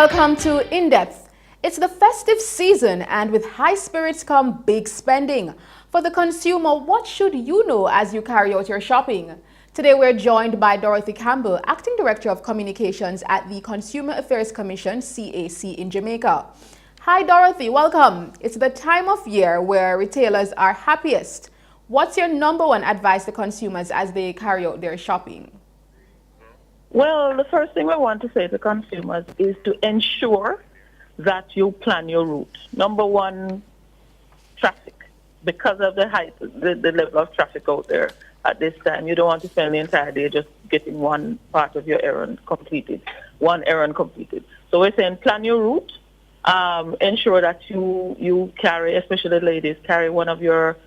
Welcome to In Depth. It's the festive season, and with high spirits come big spending. For the consumer, what should you know as you carry out your shopping? Today we're joined by Dorothy Campbell, Acting Director of Communications at the Consumer Affairs Commission, CAC, in Jamaica. Hi Dorothy, welcome. It's the time of year where retailers are happiest. What's your number one advice to consumers as they carry out their shopping? Well, the first thing we want to say to consumers is to ensure that you plan your route. Number one, traffic. Because of the level of traffic out there at this time, you don't want to spend the entire day just getting one part of your errand completed, one errand completed. So we're saying plan your route, ensure that you carry, especially ladies, carry one of your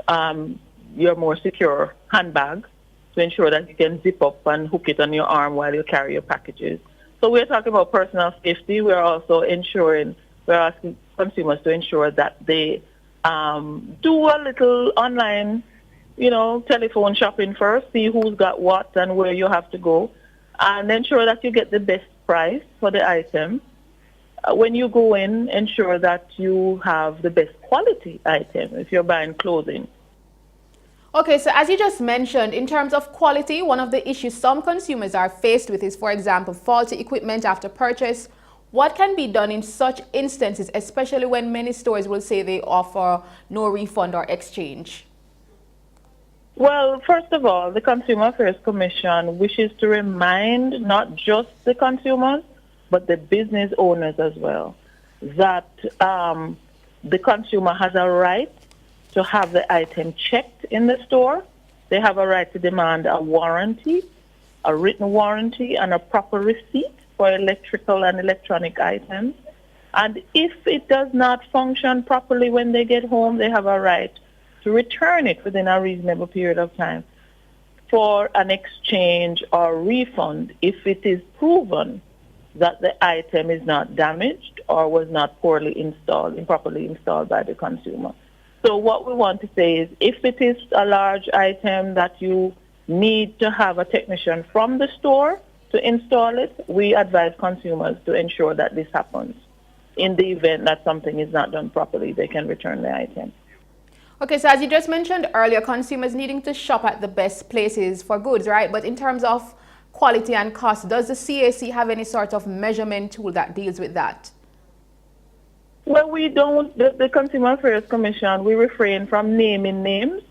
more secure handbags, to ensure that you can zip up and hook it on your arm while you carry your packages. So we're talking about personal safety. We're also we're asking consumers to ensure that they do a little online, telephone shopping first, see who's got what and where you have to go, and ensure that you get the best price for the item. When you go in, ensure that you have the best quality item if you're buying clothing. Okay, so as you just mentioned, in terms of quality, one of the issues some consumers are faced with is, for example, faulty equipment after purchase. What can be done in such instances, especially when many stores will say they offer no refund or exchange? Well, first of all, the Consumer Affairs Commission wishes to remind not just the consumers, but the business owners as well, that the consumer has a right to have the item checked in the store. They have a right to demand a warranty, a written warranty, and a proper receipt for electrical and electronic items. And if it does not function properly when they get home, they have a right to return it within a reasonable period of time for an exchange or refund if it is proven that the item is not damaged or was not improperly installed by the consumer. So what we want to say is, if it is a large item that you need to have a technician from the store to install it, we advise consumers to ensure that this happens. In the event that something is not done properly, they can return the item. Okay, so as you just mentioned earlier, consumers needing to shop at the best places for goods, right? But in terms of quality and cost, does the CAC have any sort of measurement tool that deals with that? Well, we don't. The Consumer Affairs Commission, we refrain from naming names,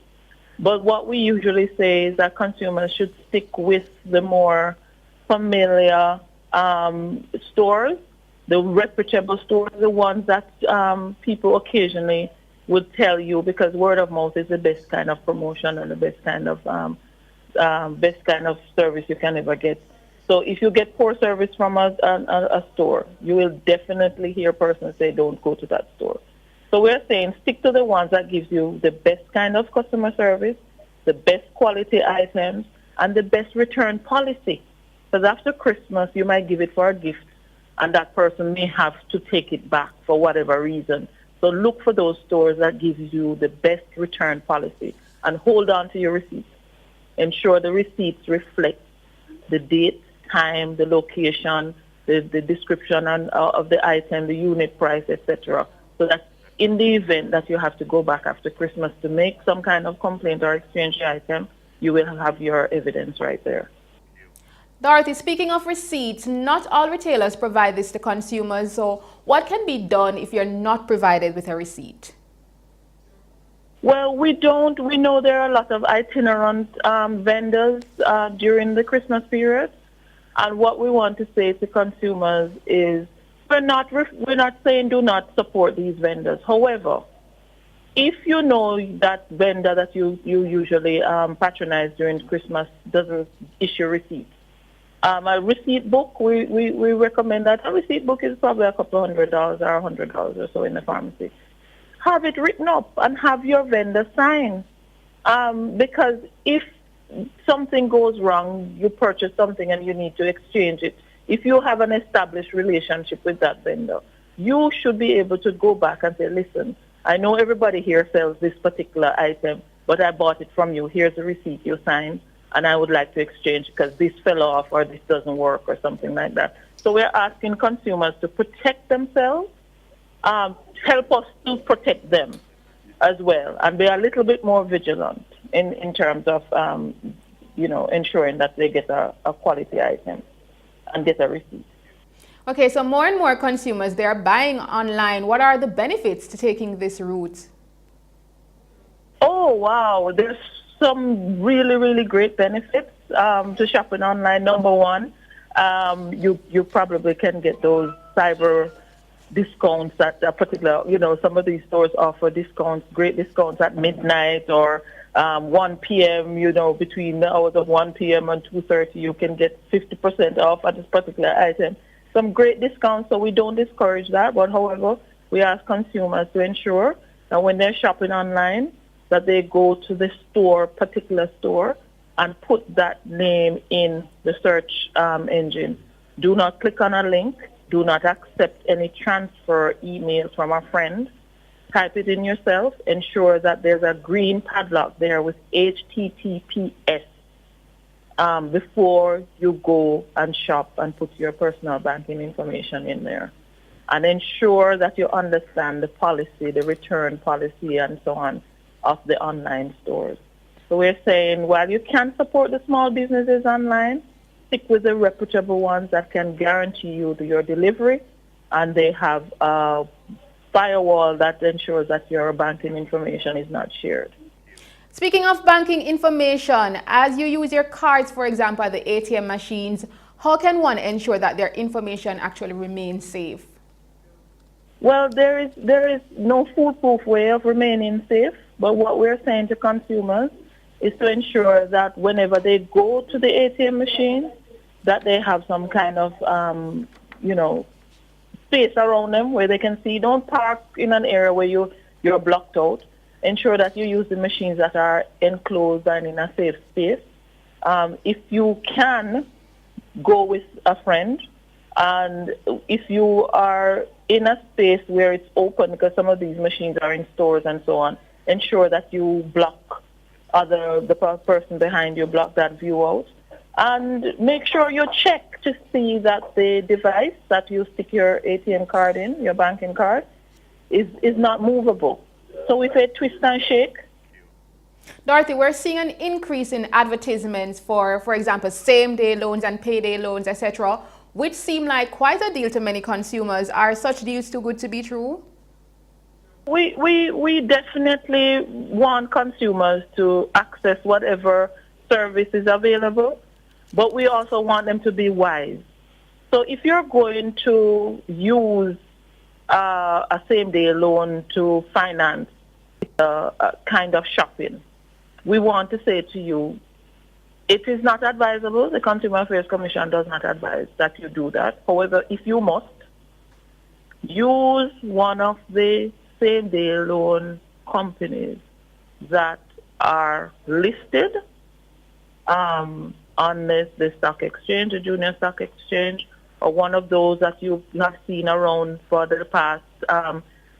but what we usually say is that consumers should stick with the more familiar stores, the reputable stores, the ones that people occasionally would tell you, because word of mouth is the best kind of promotion and the best kind of service you can ever get. So if you get poor service from a store, you will definitely hear a person say, don't go to that store. So we're saying stick to the ones that gives you the best kind of customer service, the best quality items, and the best return policy. Because after Christmas, you might give it for a gift, and that person may have to take it back for whatever reason. So look for those stores that give you the best return policy, and hold on to your receipts. Ensure the receipts reflect the date, time, the location, the description of the item, the unit price, etc. So that in the event that you have to go back after Christmas to make some kind of complaint or exchange the item, you will have your evidence right there. Dorothy, speaking of receipts, not all retailers provide this to consumers. So what can be done if you're not provided with a receipt? Well, we don't. We know there are a lot of itinerant vendors during the Christmas period. And what we want to say to consumers is we're not saying do not support these vendors. However, if you know that vendor that you usually patronize during Christmas doesn't issue receipts, a receipt book, we recommend that. A receipt book is probably a couple $100 or $100 or so in the pharmacy. Have it written up and have your vendor sign. Because if something goes wrong, you purchase something and you need to exchange it. If you have an established relationship with that vendor, you should be able to go back and say, listen, I know everybody here sells this particular item, but I bought it from you. Here's the receipt you signed, and I would like to exchange because this fell off or this doesn't work or something like that. So we're asking consumers to protect themselves, help us to protect them as well, and be a little bit more vigilant in terms of, ensuring that they get a quality item and get a receipt. Okay, so more and more consumers, they are buying online. What are the benefits to taking this route? Oh, wow. There's some really, really great benefits to shopping online. Number one, you probably can get those cyber discounts at a particular, some of these stores offer discounts, great discounts at midnight or 1 p.m., between the hours of 1 p.m. and 2:30, you can get 50% off at this particular item. Some great discounts, so we don't discourage that. But however, we ask consumers to ensure that when they're shopping online, that they go to the particular store, and put that name in the search engine. Do not click on a link. Do not accept any transfer email from a friend. Type it in yourself. Ensure that there's a green padlock there with HTTPS before you go and shop and put your personal banking information in there. And ensure that you understand the policy, the return policy, and so on of the online stores. So we're saying while you can support the small businesses online, stick with the reputable ones that can guarantee you your delivery, and they have a firewall that ensures that your banking information is not shared. Speaking of banking information, as you use your cards, for example, at the ATM machines, how can one ensure that their information actually remains safe? Well, there is no foolproof way of remaining safe, but what we're saying to consumers is to ensure that whenever they go to the ATM machine, that they have some kind of, space around them where they can see. Don't park in an area where you're blocked out. Ensure that you use the machines that are enclosed and in a safe space. If you can, go with a friend. And if you are in a space where it's open, because some of these machines are in stores and so on, ensure that you block the person behind you, block that view out. And make sure you check to see that the device that you stick your ATM card in, your banking card, is not movable. So if they twist and shake. Dorothy, we're seeing an increase in advertisements for example, same-day loans and payday loans, etc., which seem like quite a deal to many consumers. Are such deals too good to be true? We definitely want consumers to access whatever service is available, but we also want them to be wise. So if you're going to use a same-day loan to finance a kind of shopping, we want to say to you, it is not advisable. The Consumer Affairs Commission does not advise that you do that. However, if you must, use one of the same-day loan companies that are listed on the stock exchange, the junior stock exchange, or one of those that you have seen around for the past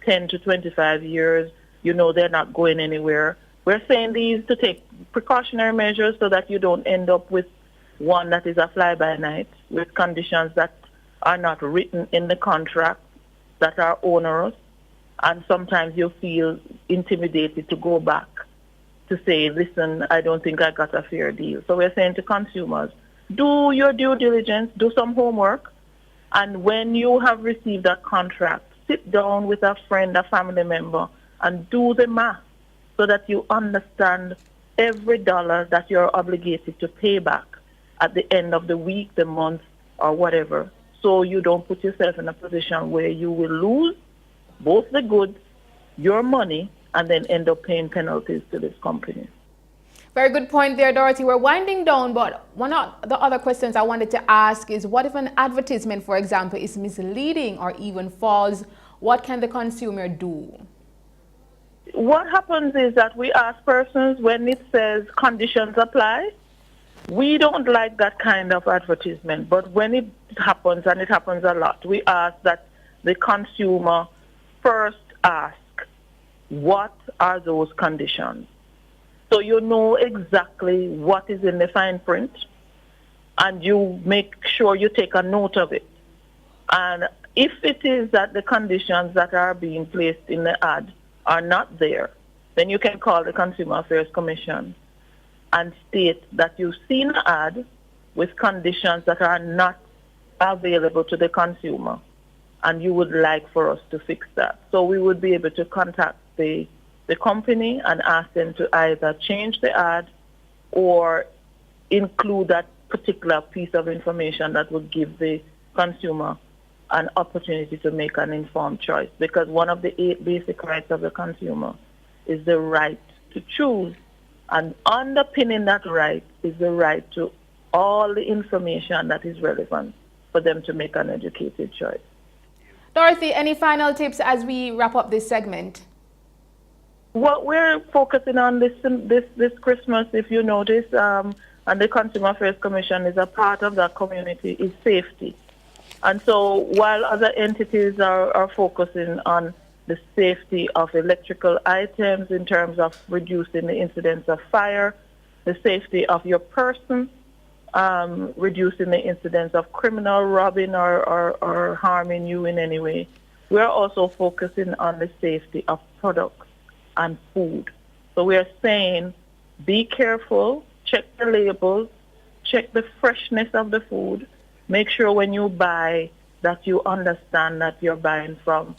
10 to 25 years. You know they're not going anywhere. We're saying these to take precautionary measures so that you don't end up with one that is a fly-by-night with conditions that are not written in the contract, that are onerous, and sometimes you feel intimidated to go back to say, listen, I don't think I got a fair deal. So we're saying to consumers, do your due diligence, do some homework, and when you have received a contract, sit down with a friend, a family member, and do the math so that you understand every dollar that you're obligated to pay back at the end of the week, the month, or whatever, so you don't put yourself in a position where you will lose both the goods, your money, and then end up paying penalties to this company. Very good point there, Dorothy. We're winding down, but one of the other questions I wanted to ask is, what if an advertisement, for example, is misleading or even false? What can the consumer do? What happens is that we ask persons when it says conditions apply. We don't like that kind of advertisement, but when it happens, and it happens a lot, we ask that the consumer first ask, what are those conditions? So you know exactly what is in the fine print, and you make sure you take a note of it. And if it is that the conditions that are being placed in the ad are not there, then you can call the Consumer Affairs Commission and state that you've seen an ad with conditions that are not available to the consumer, and you would like for us to fix that. So we would be able to contact the company and ask them to either change the ad or include that particular piece of information that would give the consumer an opportunity to make an informed choice. Because one of the 8 basic rights of the consumer is the right to choose. And underpinning that right is the right to all the information that is relevant for them to make an educated choice. Dorothy, any final tips as we wrap up this segment? What we're focusing on this Christmas, if you notice, and the Consumer Affairs Commission is a part of that community, is safety. And so while other entities are focusing on the safety of electrical items in terms of reducing the incidence of fire, the safety of your person, reducing the incidence of criminal robbing or harming you in any way, we are also focusing on the safety of products and food. So we are saying, be careful, check the labels, check the freshness of the food, make sure when you buy that you understand that you're buying from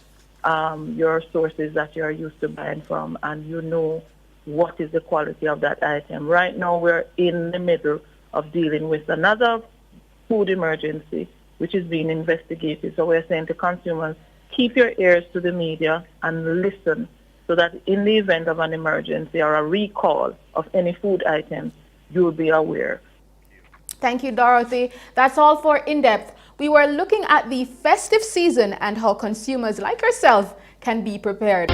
your sources that you're used to buying from, and you know what is the quality of that item. Right now we're in the middle of dealing with another food emergency which is being investigated. So we're saying to consumers, keep your ears to the media and listen, so that in the event of an emergency or a recall of any food item, you will be aware. Thank you, Dorothy. That's all for In Depth. We were looking at the festive season and how consumers like yourself can be prepared.